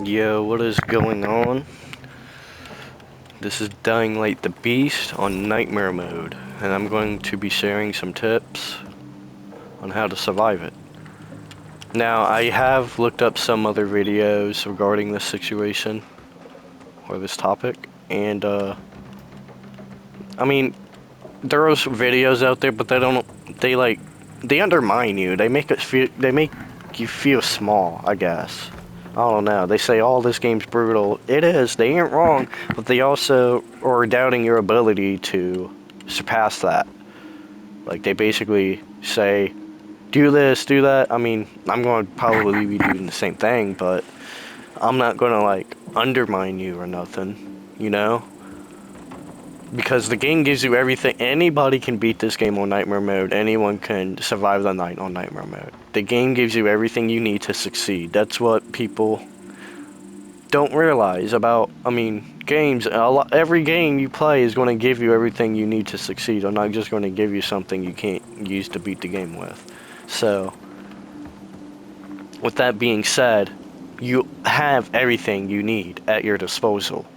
Yo, what is going on? This is Dying Light the Beast on Nightmare Mode, and I'm going to be sharing some tips on how to survive it. Now, I have looked up some other videos regarding this situation, or this topic, and, I mean, there are videos out there, but they undermine you. They make you feel small, I guess. I don't know. They say, oh, this game's brutal. It is. They ain't wrong. But they also are doubting your ability to surpass that. Like, they basically say, do this, do that. I mean, I'm going to probably be doing the same thing, but I'm not going to, like, undermine you or nothing, you know? Because the game gives you everything. Anybody can beat this game on Nightmare Mode. Anyone can survive the night on Nightmare Mode. The game gives you everything you need to succeed. That's what people don't realize about, games. Every game you play is going to give you everything you need to succeed. I'm not just going to give you something you can't use to beat the game with. So, with that being said, you have everything you need at your disposal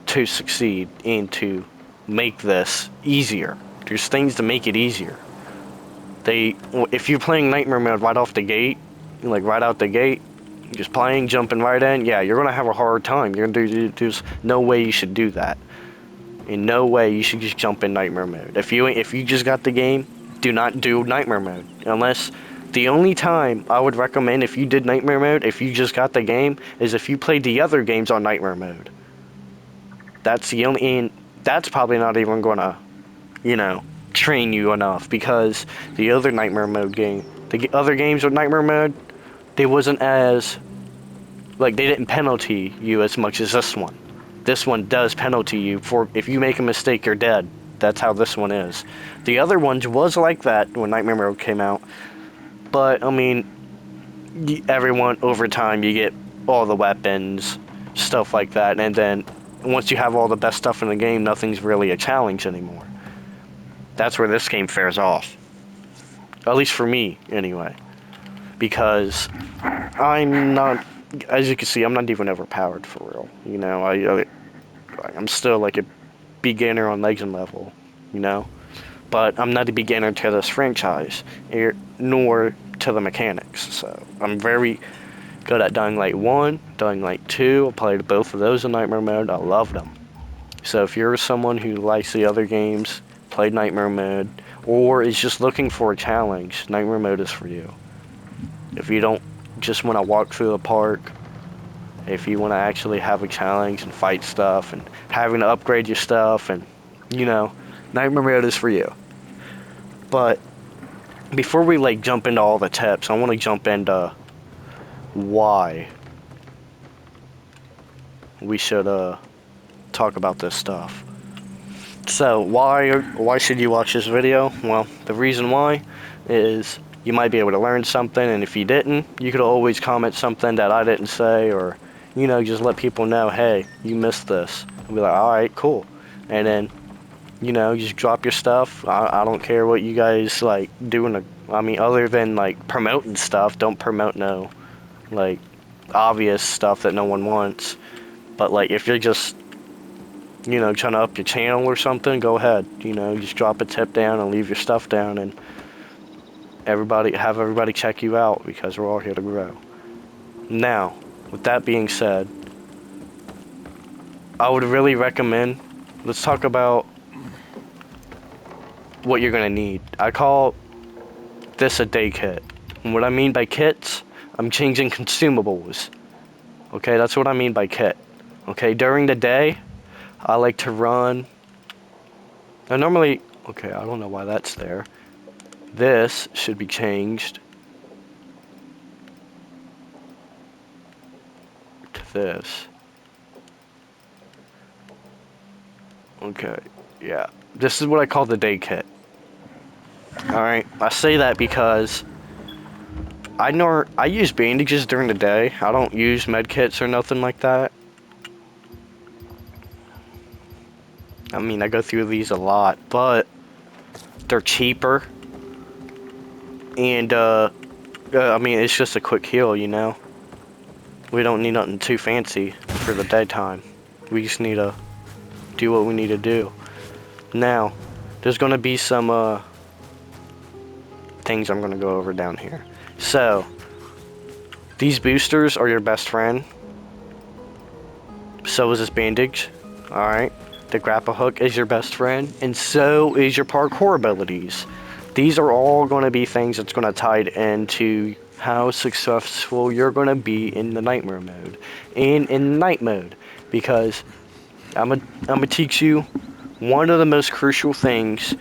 to succeed and to make this easier. There's things to make it easier. If you're playing Nightmare Mode right off the gate, like right out the gate, just playing, jumping right in, yeah, you're gonna have a hard time. There's no way you should do that. In no way you should just jump in Nightmare Mode. If you just got the game, do not do Nightmare Mode. Unless the only time I would recommend if you did Nightmare Mode, if you just got the game, is if you played the other games on Nightmare Mode. That's the only, and that's probably not even gonna, you know, train you enough because the other Nightmare Mode game, the other games with Nightmare Mode, they wasn't as, like, they didn't penalty you as much as this one. This one does penalty you for if you make a mistake, you're dead. That's how this one is. The other ones was like that when Nightmare Mode came out, but I mean, everyone over time you get all the weapons, stuff like that, and then once you have all the best stuff in the game, nothing's really a challenge anymore. That's where this game fares off. At least for me, anyway. Because I'm not, as you can see, I'm not even overpowered for real. You know, I'm still like a beginner on Legend level, you know? But I'm not a beginner to this franchise, nor to the mechanics. So I'm very good at Dying Light 1, Dying Light 2. I played both of those in Nightmare Mode. I loved them. So if you're someone who likes the other games, played Nightmare Mode, or is just looking for a challenge, Nightmare Mode is for you. If you don't just want to walk through the park, if you want to actually have a challenge and fight stuff and having to upgrade your stuff and, you know, Nightmare Mode is for you. But before we like jump into all the tips, I want to jump into why we should talk about this stuff. So why should you watch this video? Well, the reason why is you might be able to learn something, and if you didn't, you could always comment something that I didn't say, or, you know, just let people know, hey, you missed this. I'll be like, all right, cool. And then, you know, just drop your stuff. I don't care what you guys like doing. Other than like promoting stuff, don't promote no like obvious stuff that no one wants. But like if you're just, you know, trying to up your channel or something, go ahead. You know, just drop a tip down and leave your stuff down, and everybody check you out because we're all here to grow. Now, with that being said, I would really recommend, let's talk about what you're gonna need. I call this a day kit. And what I mean by kits, I'm changing consumables. Okay, that's what I mean by kit. Okay, during the day, I like to run. I normally, okay, I don't know why that's there. This should be changed to this. Okay, yeah. This is what I call the day kit. Alright, I say that because I use bandages during the day. I don't use med kits or nothing like that. I mean, I go through these a lot, but they're cheaper. And, it's just a quick heal, you know? We don't need nothing too fancy for the daytime. We just need to do what we need to do. Now, there's gonna be some things I'm gonna go over down here. So, these boosters are your best friend. So is this bandage. Alright. The grapple hook is your best friend. And so is your parkour abilities. These are all gonna be things that's gonna tie into how successful you're gonna be in the nightmare mode. And in night mode. Because I'm gonna teach you one of the most crucial things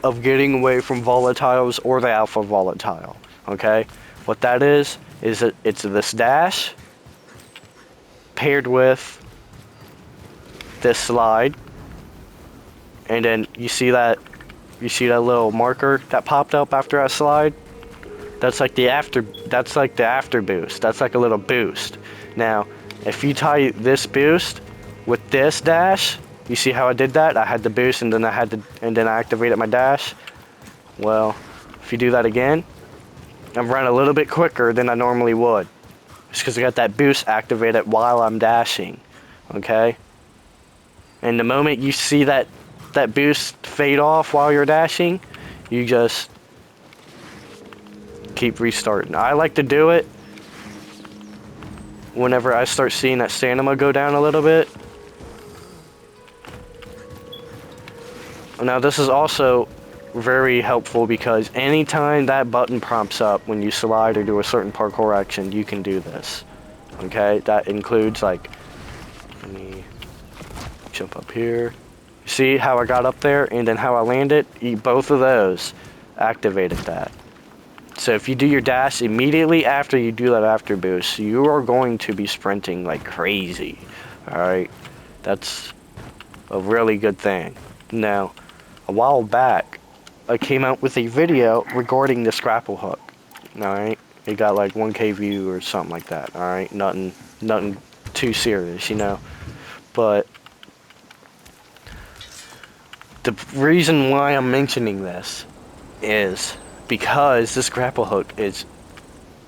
of getting away from volatiles or the alpha volatile. Okay? What that is that it's this dash paired with this slide, and then you see that little marker that popped up after that slide? That's like the after boost. That's like a little boost. Now, if you tie this boost with this dash, you see how I did that? I had the boost and then I activated my dash. Well, if you do that again, I'm running a little bit quicker than I normally would. It's because I got that boost activated while I'm dashing. Okay? And the moment you see that boost fade off while you're dashing, you just keep restarting. I like to do it whenever I start seeing that stamina go down a little bit. Now this is also very helpful because anytime that button prompts up when you slide or do a certain parkour action, you can do this. Okay, that includes like, let me jump up here. See how I got up there and then how I landed? Both of those activated that. So if you do your dash immediately after you do that after boost, you are going to be sprinting like crazy. Alright, that's a really good thing. Now, a while back, I came out with a video regarding this grapple hook. Alright, it got like 1K view or something like that. Alright, nothing too serious, you know. But the reason why I'm mentioning this is because this grapple hook is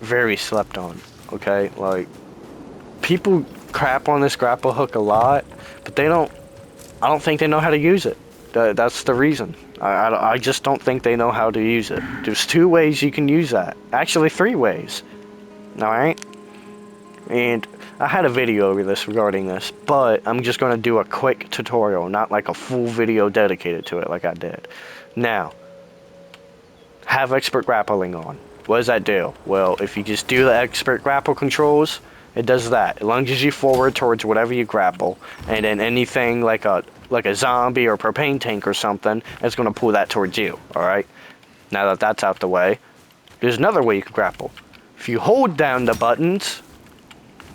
very slept on. Okay, like people crap on this grapple hook a lot, but I don't think they know how to use it. That's the reason. I just don't think they know how to use it. There's 2 ways you can use that. Actually, 3 ways. Alright? And I had a video over this regarding this, but I'm just going to do a quick tutorial, not like a full video dedicated to it like I did. Now, have expert grappling on. What does that do? Well, if you just do the expert grapple controls, it does that. It lunges you forward towards whatever you grapple, and then anything like a zombie or propane tank or something, it's going to pull that towards you. Alright? Now that that's out the way, there's another way you can grapple. If you hold down the buttons,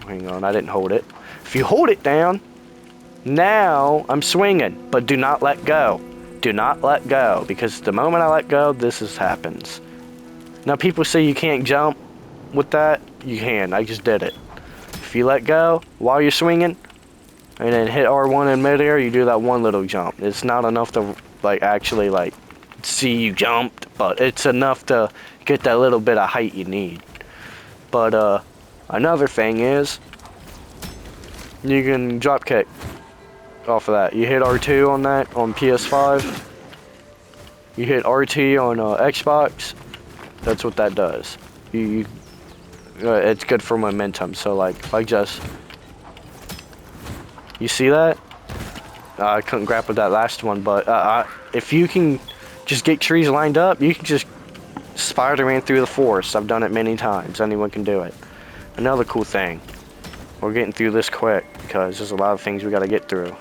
hang on, I didn't hold it. If you hold it down, now I'm swinging, but do not let go. Do not let go, because the moment I let go, this happens. Now people say you can't jump with that. You can. I just did it. If you let go while you're swinging, and then hit R1 in midair, you do that one little jump. It's not enough to actually see you jumped, but it's enough to get that little bit of height you need. But another thing is, you can drop kick off of that. You hit R2 on that on PS5. You hit RT on Xbox. That's what that does. It's good for momentum. So you see that? I couldn't grapple that last one, but if you can just get trees lined up, you can just Spider-Man through the forest. I've done it many times. Anyone can do it. Another cool thing. We're getting through this quick because there's a lot of things we got to get through.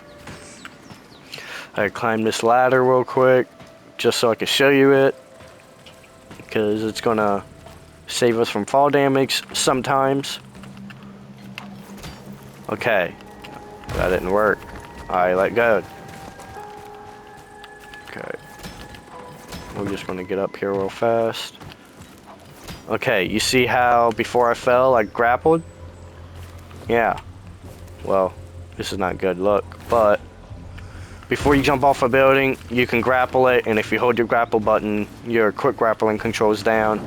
I climbed this ladder real quick just so I could show you it, because it's gonna save us from fall damage sometimes. Okay, that didn't work. I let go. Okay, we're just gonna get up here real fast. Okay, you see how before I fell I grappled? Yeah, well, this is not good look, but before you jump off a building, you can grapple it, and if you hold your grapple button, your quick grappling controls down,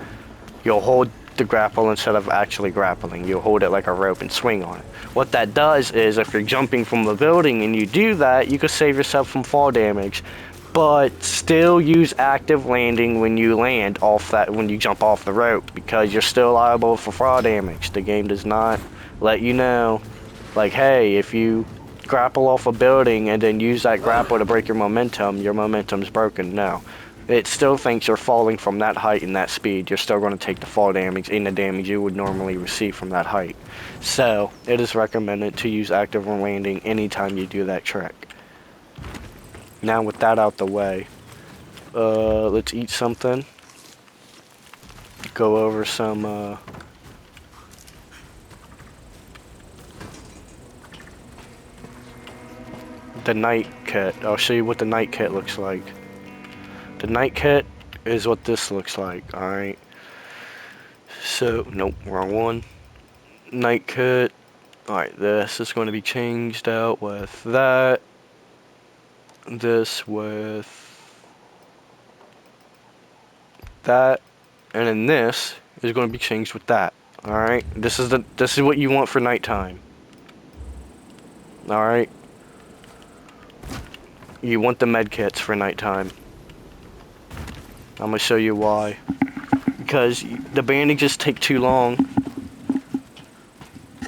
you'll hold the grapple instead of actually grappling. You hold it like a rope and swing on it. What that does is if you're jumping from a building and you do that, you can save yourself from fall damage, but still use active landing when you land off that, when you jump off the rope, because you're still liable for fall damage. The game does not let you know, like, hey, if you grapple off a building and then use that grapple to break your momentum's broken. No. It still thinks you're falling from that height and that speed. You're still going to take the fall damage and the damage you would normally receive from that height. So, it is recommended to use active landing anytime you do that trick. Now with that out the way, let's eat something. Go over some, the night kit. I'll show you what the night kit looks like. The night kit is what this looks like, alright? So, nope, wrong one. Night kit. Alright, this is going to be changed out with that. This with that. And then this is going to be changed with that. Alright? This is what you want for nighttime. Alright? You want the med kits for nighttime. I'm gonna show you why. Because the bandages take too long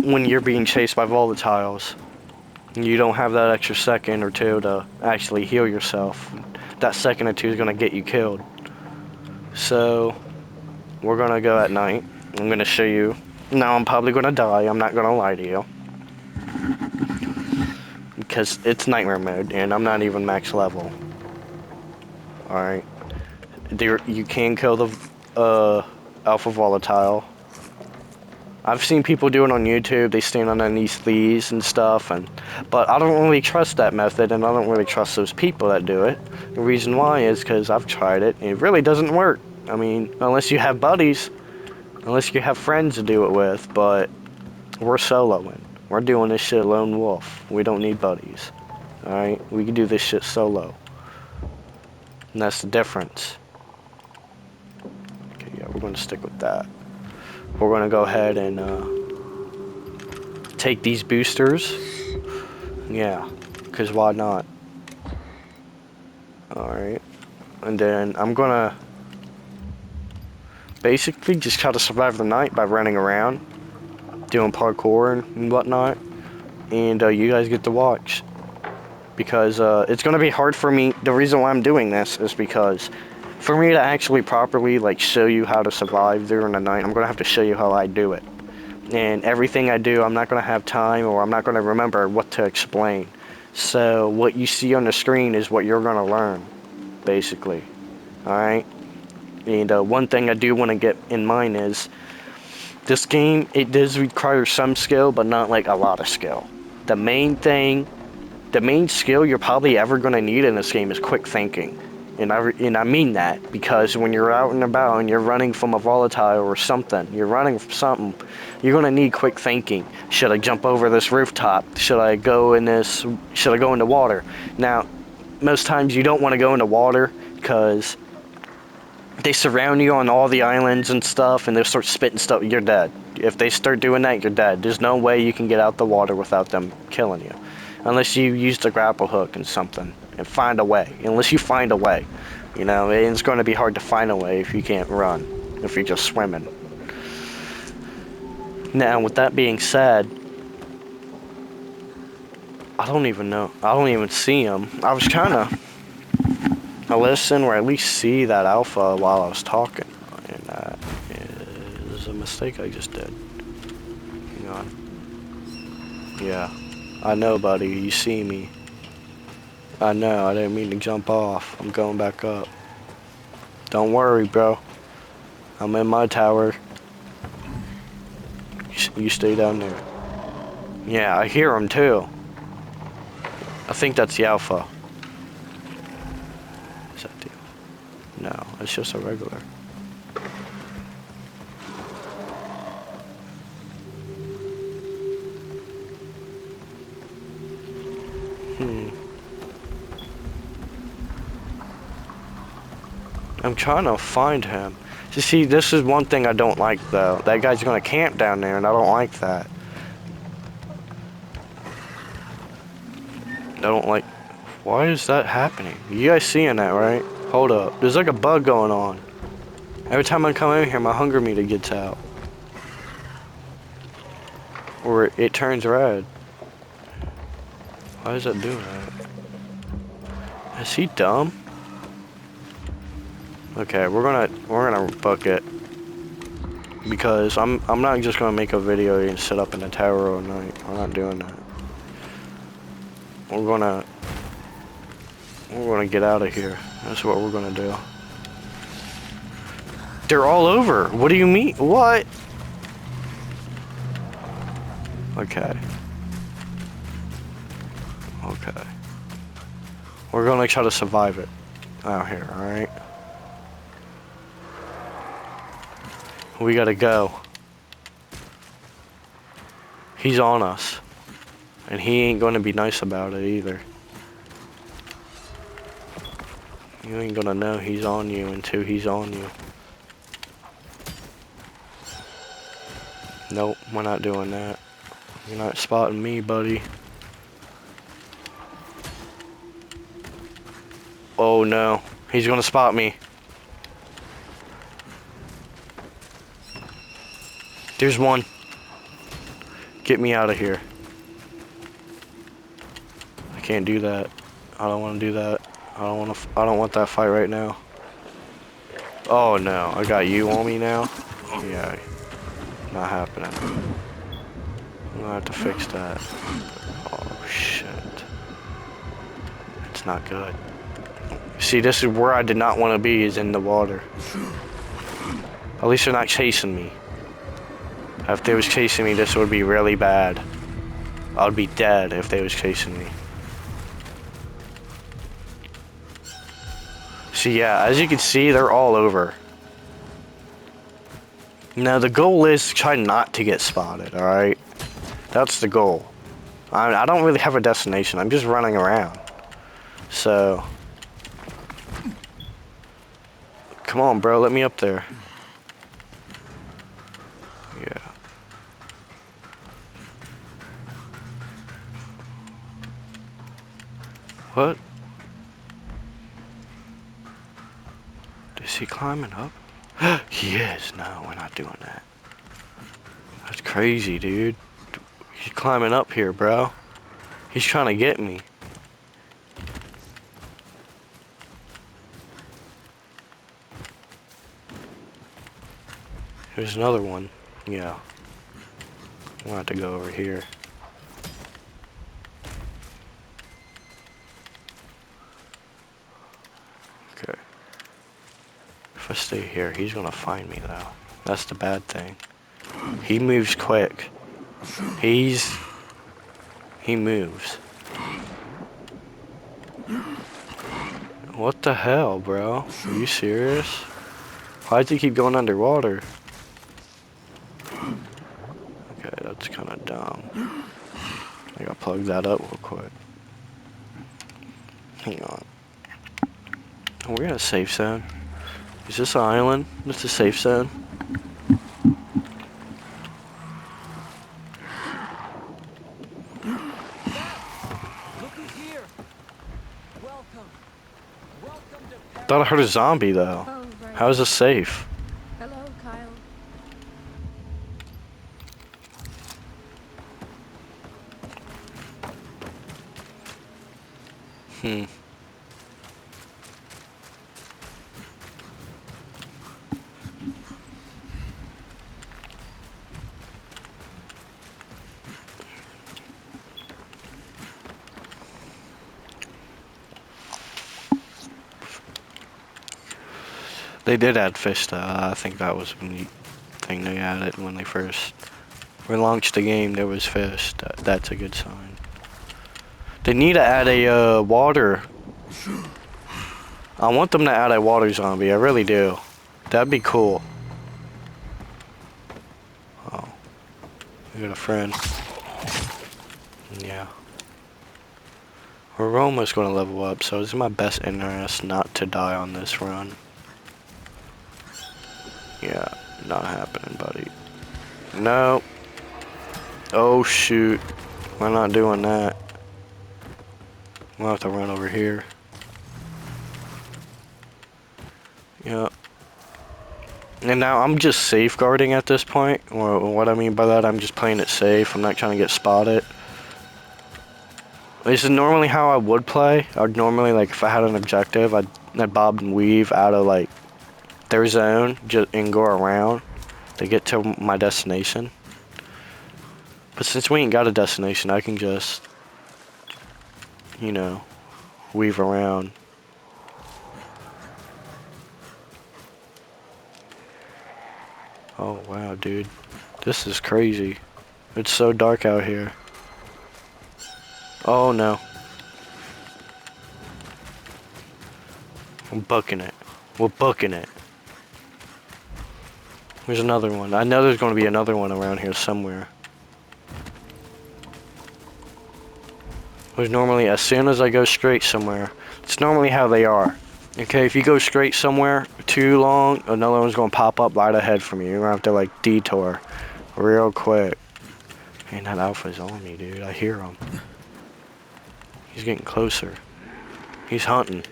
when you're being chased by volatiles. You don't have that extra second or two to actually heal yourself. That second or two is gonna get you killed. So, we're gonna go at night. I'm gonna show you. Now I'm probably gonna die, I'm not gonna lie to you. Because it's nightmare mode, and I'm not even max level. Alright. You can kill the alpha volatile. I've seen people do it on YouTube. They stand underneath these and stuff, but I don't really trust that method, and I don't really trust those people that do it. The reason why is because I've tried it, and it really doesn't work. I mean, unless you have buddies, unless you have friends to do it with, but we're soloing. We're doing this shit lone wolf. We don't need buddies. Alright? We can do this shit solo. And that's the difference. We're going to stick with that. We're going to go ahead and take these boosters. Yeah, because why not? Alright. And then I'm going to basically just try to survive the night by running around, doing parkour and whatnot. And you guys get to watch. Because it's going to be hard for me. The reason why I'm doing this is because for me to actually properly like show you how to survive during the night, I'm going to have to show you how I do it. And everything I do, I'm not going to have time, or I'm not going to remember what to explain. So what you see on the screen is what you're going to learn, basically. Alright? And one thing I do want to get in mind is, this game, it does require some skill, but not like a lot of skill. The main skill you're probably ever going to need in this game is quick thinking. And I mean that, because when you're out and about and you're running from a volatile or something, you're running from something, you're going to need quick thinking. Should I jump over this rooftop? Should I go in the water? Now, most times you don't want to go into water because they surround you on all the islands and stuff, and they'll start spitting stuff. You're dead. If they start doing that, you're dead. There's no way you can get out the water without them killing you. Unless you use the grapple hook and something. And find a way. Unless you find a way. You know, it's going to be hard to find a way if you can't run. If you're just swimming. Now, with that being said, I don't even know. I don't even see him. I was trying to listen or at least see that alpha while I was talking. And that is a mistake I just did. Hang on. Yeah. I know, buddy. You see me. I know. I didn't mean to jump off. I'm going back up. Don't worry, bro. I'm in my tower. You stay down there. Yeah, I hear him too. I think that's the alpha. Is that the... No, it's just a regular. I'm trying to find him. So see, this is one thing I don't like though. That guy's gonna camp down there and I don't like that. I don't like, why is that happening? You guys seeing that, right? Hold up, there's like a bug going on. Every time I come in here, my hunger meter gets out. Or it turns red. Why does that do that? Is he dumb? Okay, we're gonna book it. Because I'm not just gonna make a video and sit up in the tower all night. I'm not doing that. We're gonna get out of here. That's what we're gonna do. They're all over. What do you mean? What? Okay. Okay. We're gonna try to survive it out here, alright? We gotta go. He's on us. And he ain't gonna be nice about it either. You ain't gonna know he's on you until he's on you. Nope, we're not doing that. You're not spotting me, buddy. Oh no, he's gonna spot me. There's one. Get me out of here. I can't do that. I don't want to do that. I don't want that fight right now. Oh no, I got you on me now? Yeah, not happening. I'm gonna have to fix that. Oh shit. It's not good. See, this is where I did not want to be, is in the water. At least they're not chasing me. If they was chasing me, this would be really bad. I would be dead if they was chasing me. So yeah, as you can see, they're all over. Now the goal is to try not to get spotted, alright? That's the goal. I don't really have a destination, I'm just running around. So... Come on, bro, let me up there. Yeah. What? Is he climbing up? He is. No, we're not doing that. That's crazy, dude. He's climbing up here, bro. He's trying to get me. There's another one. Yeah. We'll have to go over here. Okay. If I stay here, he's gonna find me though. That's the bad thing. He moves quick. He moves. What the hell, bro? Are you serious? Why'd you keep going underwater? Okay, that's kind of dumb. I gotta plug that up real quick. Hang on. We're in a safe zone. Is this an island? This is a safe zone? Thought I heard a zombie though. Oh, right. How is this safe? Hello, Kyle. They did add fish though. I think that was a neat thing they added when they first relaunched the game. There was fish. That's a good sign. They need to add a water. I want them to add a water zombie. I really do. That'd be cool. Oh, we got a friend. Yeah. We're almost going to level up, so it's in my best interest not to die on this run. Yeah, not happening, buddy. No. Oh, shoot. We're not doing that. We'll have to run over here. Yep. And now I'm just safeguarding at this point. Or what I mean by that, I'm just playing it safe. I'm not trying to get spotted. This is normally how I would play. I'd normally, like, if I had an objective, I'd bob and weave out of, like, their zone and go around to get to my destination. But since we ain't got a destination, I can just, you know, weave around. Oh, wow, dude. This is crazy. It's so dark out here. Oh, no. I'm booking it. We're booking it. There's another one. I know there's going to be another one around here somewhere. There's normally, as soon as I go straight somewhere, it's normally how they are. Okay, if you go straight somewhere too long, another one's going to pop up right ahead from you. You're going to have to, like, detour real quick. Man, that alpha's on me, dude. I hear him. He's getting closer. He's hunting.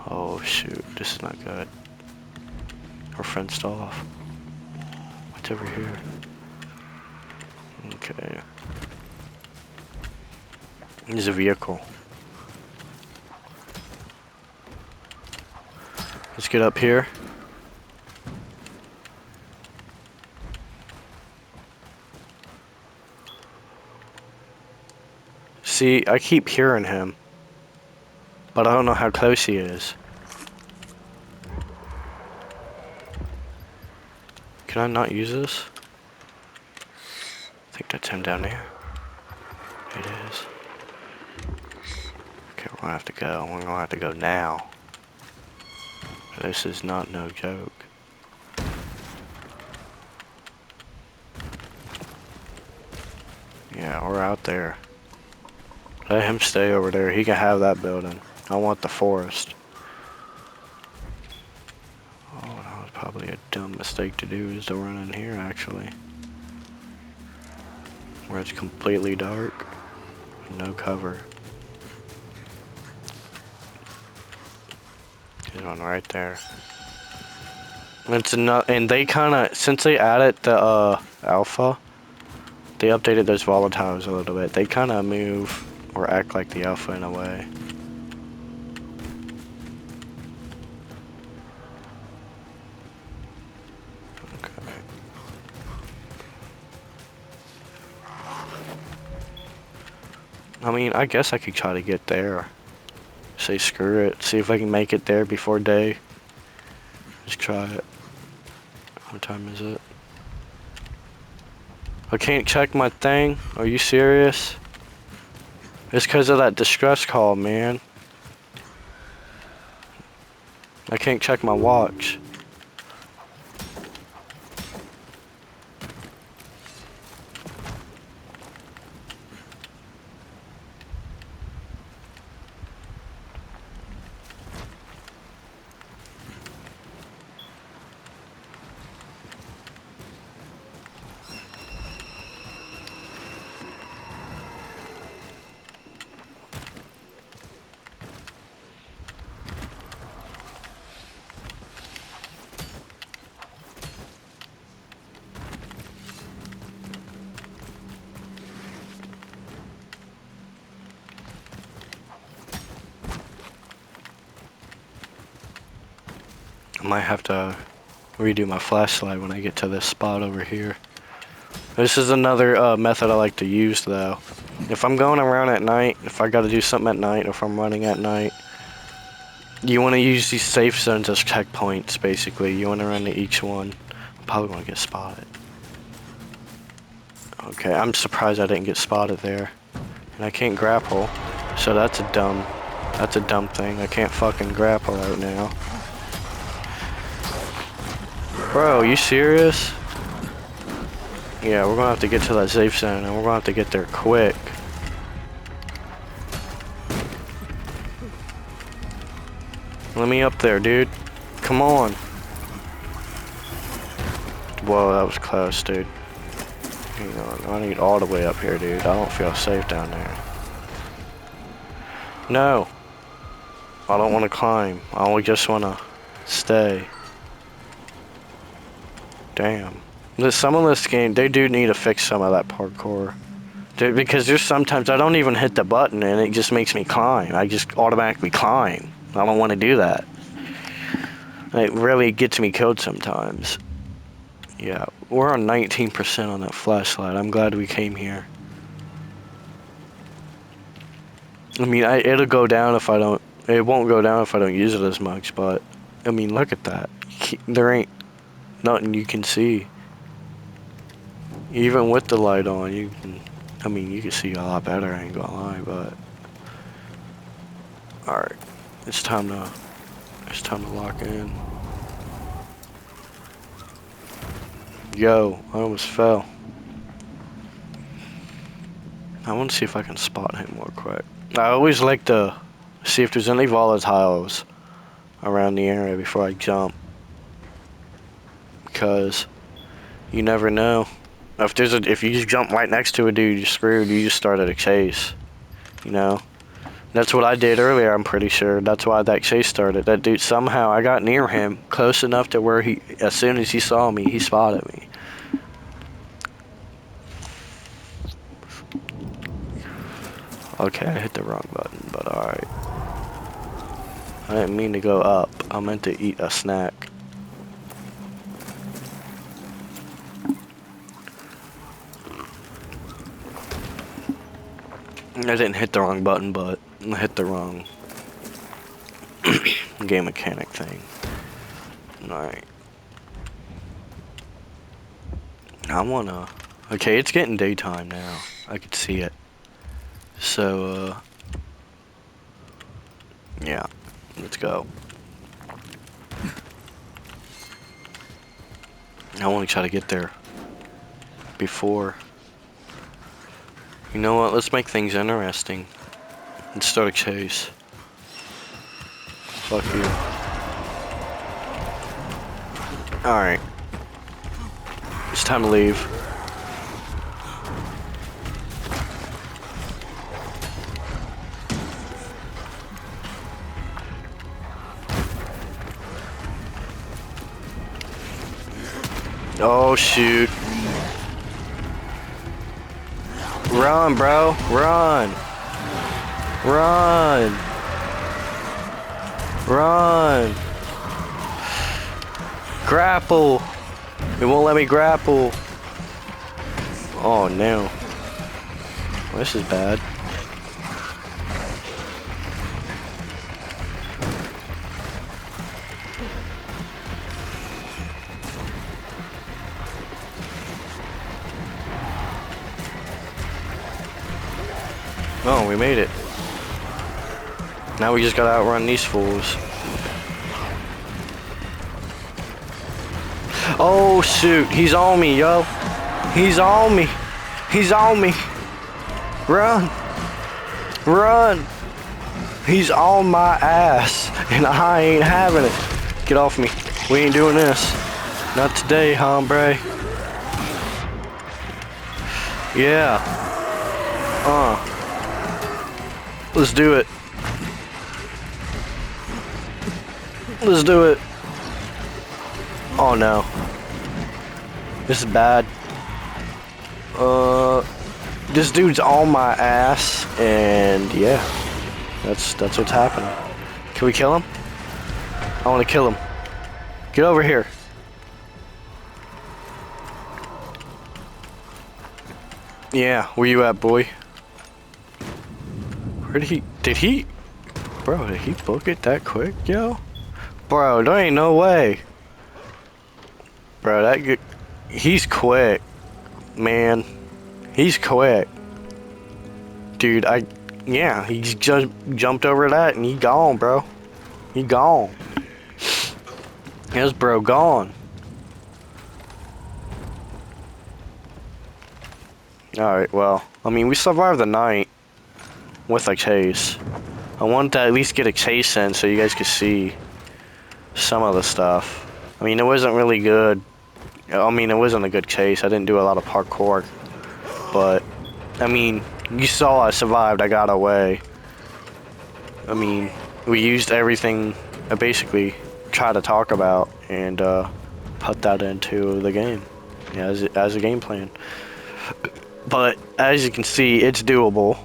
Oh, shoot. This is not good. We're fenced off. What's over here? Okay. There's a vehicle. Let's get up here. See, I keep hearing him, but I don't know how close he is. Can I not use this? I think that's him down there. It is. Okay, we're gonna have to go. We're gonna have to go now. This is not no joke. Yeah, we're out there. Let him stay over there. He can have that building. I want the forest. Oh, that was probably a dumb mistake to do, is to run in here, actually. Where it's completely dark. No cover. There's one right there. It's enough, and they kinda, since they added the alpha, they updated those volatiles a little bit. They kinda move or act like the alpha in a way. Okay. I mean, I guess I could try to get there. Say screw it. See if I can make it there before day. Just try it. What time is it? I can't check my thing. Are you serious? It's because of that distress call, man. I can't check my watch. I might have to redo my flashlight when I get to this spot over here. This is another method I like to use, though. If I'm going around at night, if I gotta do something at night, if I'm running at night, you want to use these safe zones as checkpoints, basically. You want to run to each one. I'm probably gonna get spotted. Okay, I'm surprised I didn't get spotted there. And I can't grapple, so that's a dumb thing. I can't fucking grapple right now. Bro, you serious? Yeah, we're gonna have to get to that safe zone, and we're gonna have to get there quick. Let me up there, dude. Come on. Whoa, that was close, dude. Hang on, I need all the way up here, dude. I don't feel safe down there. No. I don't want to climb. I just want to stay. Damn. Some of this game, they do need to fix some of that parkour. Dude, because there's sometimes I don't even hit the button and it just makes me climb. I just automatically climb. I don't want to do that. It really gets me killed sometimes. Yeah, we're on 19% on that flashlight. I'm glad we came here. I mean, it'll go down if I don't... It won't go down if I don't use it as much, but... I mean, look at that. There ain't nothing you can see. Even with the light on, you can... I mean, you can see a lot better, I ain't gonna lie, but... Alright. It's time to lock in. Yo, I almost fell. I want to see if I can spot him real quick. I always like to see if there's any volatiles around the area before I jump. Because you never know. If you just jump right next to a dude, you're screwed. You just started a chase. You know? That's what I did earlier, I'm pretty sure. That's why that chase started. That dude, somehow, I got near him, close enough to where as soon as he saw me, he spotted me. Okay, I hit the wrong button, but alright. I didn't mean to go up. I meant to eat a snack. I didn't hit the wrong button, but I hit the wrong game mechanic thing. Alright. I wanna... Okay, it's getting daytime now. I could see it. So, yeah. Let's go. I want to try to get there before. You know what? Let's make things interesting. Let's start a chase. Fuck you. Alright. It's time to leave. Oh shoot. Run, bro. Run. Run. Run. Grapple. It won't let me grapple. Oh no. Well, this is bad. Oh, we made it. Now we just gotta outrun these fools. Oh shoot, he's on me, yo. He's on me. He's on me. Run. Run. He's on my ass. And I ain't having it. Get off me. We ain't doing this. Not today, hombre. Yeah. Let's do it. Let's do it. Oh no. This is bad. This dude's on my ass, and yeah, that's what's happening. Can we kill him? I want to kill him. Get over here. Yeah, where you at, boy? Where did he, bro, did he book it that quick, yo? Bro, there ain't no way. Bro, he's quick, man. He's quick. Dude, yeah, he just jumped over that and he gone, bro. He gone. His bro gone. Alright, well, I mean, we survived the night with a chase. I wanted to at least get a chase in so you guys could see some of the stuff. I mean, it wasn't really good. I mean, it wasn't a good chase. I didn't do a lot of parkour. But, I mean, you saw I survived. I got away. I mean, we used everything I basically tried to talk about and put that into the game, yeah, as a game plan. But as you can see, it's doable.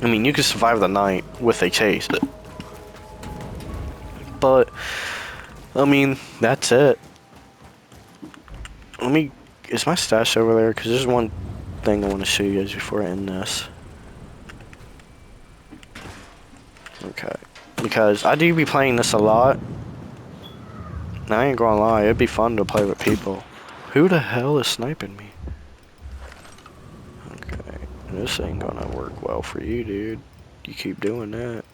I mean, you can survive the night with a chase. But, I mean, that's it. Is my stash over there? Because there's one thing I want to show you guys before I end this. Okay. Because I do be playing this a lot. And I ain't gonna lie, it'd be fun to play with people. Who the hell is sniping me? Okay. This ain't gonna work well for you, dude. You keep doing that.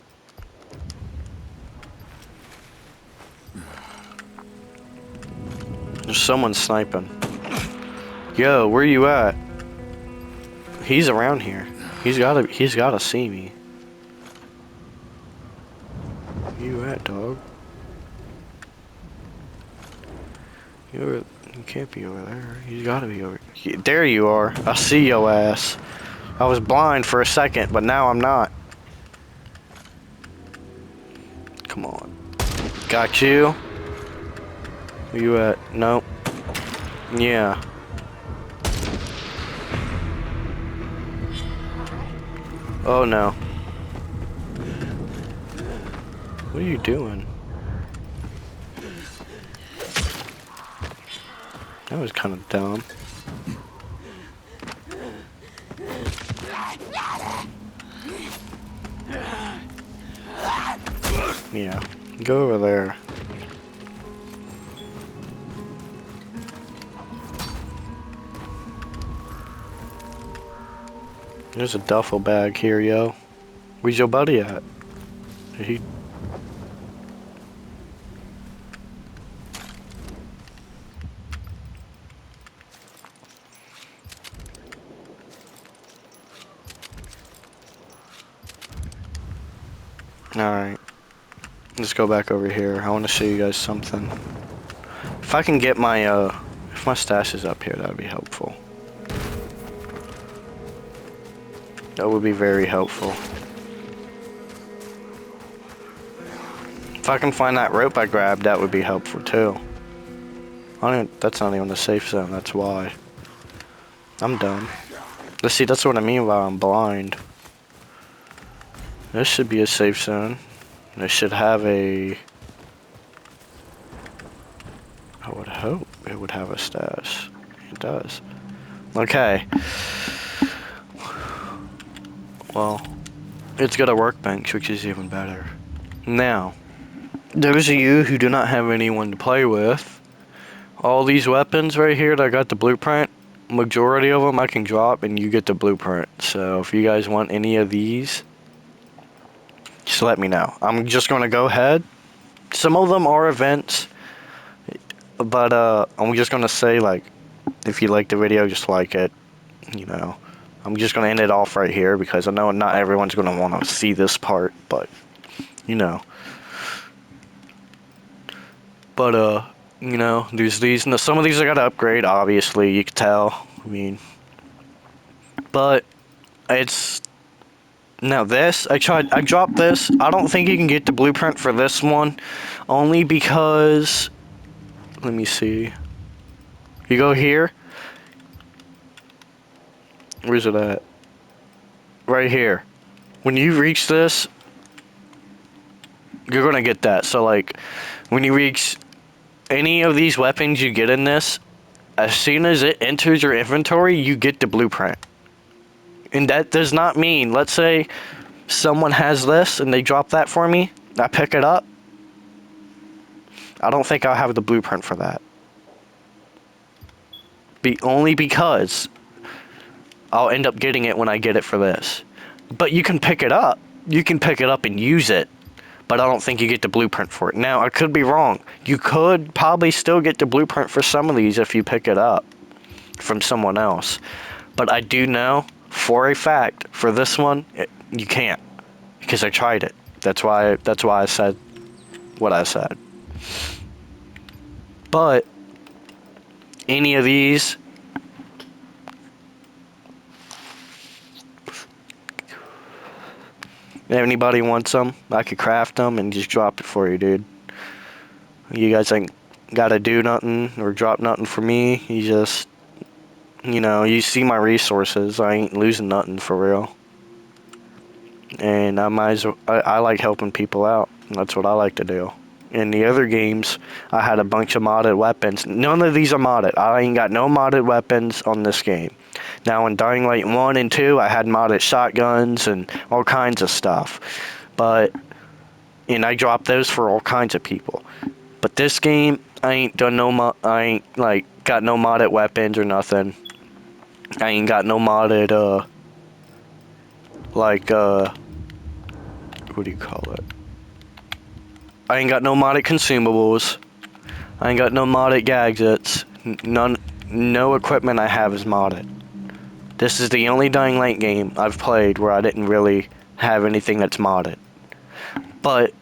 There's someone sniping. Yo, where you at? He's around here. He's gotta see me. Where you at, dog? You can't be over there. You gotta be over. There you are. I see your ass. I was blind for a second, but now I'm not. Come on. Got you. Where you at? Nope. Yeah. Oh no. What are you doing? That was kind of dumb. Yeah. Go over there. There's a duffel bag here, yo. Where's your buddy at? He... Alright. Let's go back over here. I want to show you guys something. If I can get my, if my stash is up here, that would be helpful. That would be very helpful. If I can find that rope I grabbed, that would be helpful too. That's not even the safe zone, that's why. I'm done. Let's see, that's what I mean by I'm blind. This should be a safe zone. This should have a... I would hope it would have a stash. It does. Okay. Well, it's got a workbench, which is even better. Now, those of you who do not have anyone to play with, all these weapons right here that I got the blueprint, majority of them I can drop and you get the blueprint. So if you guys want any of these, just let me know. I'm just going to go ahead. Some of them are events, but I'm just going to say, like, if you like the video, just like it, you know. I'm just going to end it off right here because I know not everyone's going to want to see this part, but, you know. But, you know, there's these. Some of these I got to upgrade, obviously, you can tell. I mean, but it's... Now this, I dropped this. I don't think you can get the blueprint for this one, only because, let me see. You go here. Where's it at? Right here. When you reach this, you're gonna get that. So like, when you reach any of these weapons you get in this, as soon as it enters your inventory, you get the blueprint. And that does not mean, let's say someone has this and they drop that for me, I pick it up, I don't think I'll have the blueprint for that. Only because I'll end up getting it when I get it for this. But you can pick it up. You can pick it up and use it, but I don't think you get the blueprint for it. Now, I could be wrong. You could probably still get the blueprint for some of these if you pick it up from someone else. But I do know for a fact, for this one, you can't, because I tried it. That's why I said what I said. But any of these, if anybody wants them, I could craft them and just drop it for you, dude. You guys ain't gotta do nothing or drop nothing for me. You just, you see my resources. I ain't losing nothing for real. And I might as well, I like helping people out. That's what I like to do. In the other games, I had a bunch of modded weapons. None of these are modded. I ain't got no modded weapons on this game. Now in Dying Light 1 and 2, I had modded shotguns and all kinds of stuff. And I dropped those for all kinds of people. But this game, I ain't got no modded weapons or nothing. I ain't got no modded, what do you call it? I ain't got no modded consumables. I ain't got no modded gadgets. No equipment I have is modded. This is the only Dying Light game I've played where I didn't really have anything that's modded. But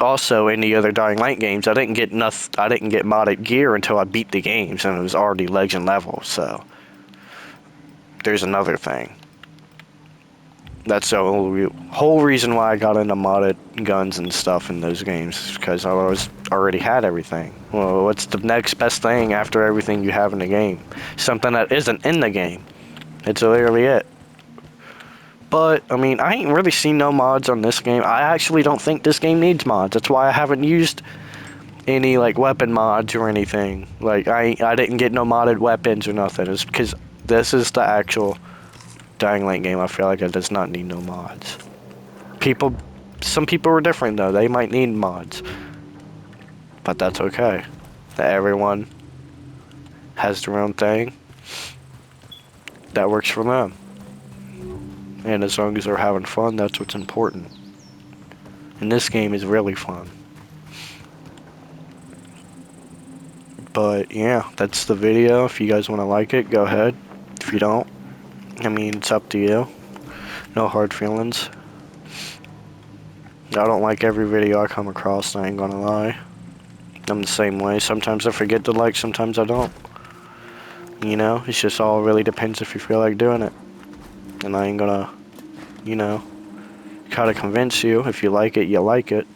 also in the other Dying Light games, I didn't get modded gear until I beat the games and it was already legend level. So there's another thing. That's the whole reason why I got into modded guns and stuff in those games, because I already had everything. Well, what's the next best thing after everything you have in the game? Something that isn't in the game. It's literally it. But, I mean, I ain't really seen no mods on this game. I actually don't think this game needs mods. That's why I haven't used any, weapon mods or anything. I didn't get no modded weapons or nothing. It's because this is the actual Dying Light game. I feel like it does not need no mods. Some people are different though. They might need mods, but that's okay. Everyone has their own thing that works for them, and as long as they're having fun, that's what's important. And this game is really fun. But yeah, that's the video. If you guys want to like it, go ahead. If you don't, I mean, it's up to you. No hard feelings. I don't like every video I come across, I ain't gonna lie. I'm the same way. Sometimes I forget to like, sometimes I don't. It's just all really depends if you feel like doing it. And I ain't gonna, try to convince you. If you like it, you like it.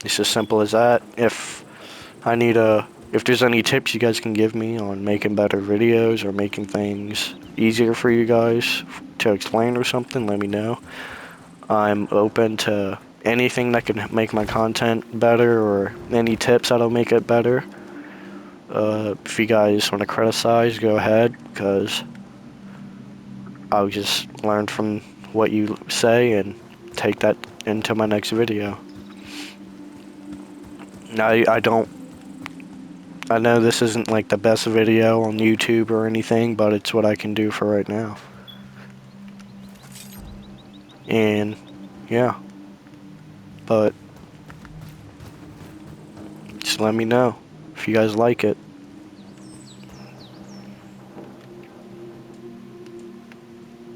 It's as simple as that. If there's any tips you guys can give me on making better videos or making things easier for you guys to explain or something, let me know. I'm open to anything that can make my content better or any tips that'll make it better. If you guys want to criticize, go ahead, because I'll just learn from what you say and take that into my next video. I know this isn't the best video on YouTube or anything, but it's what I can do for right now. And yeah, but just let me know if you guys like it.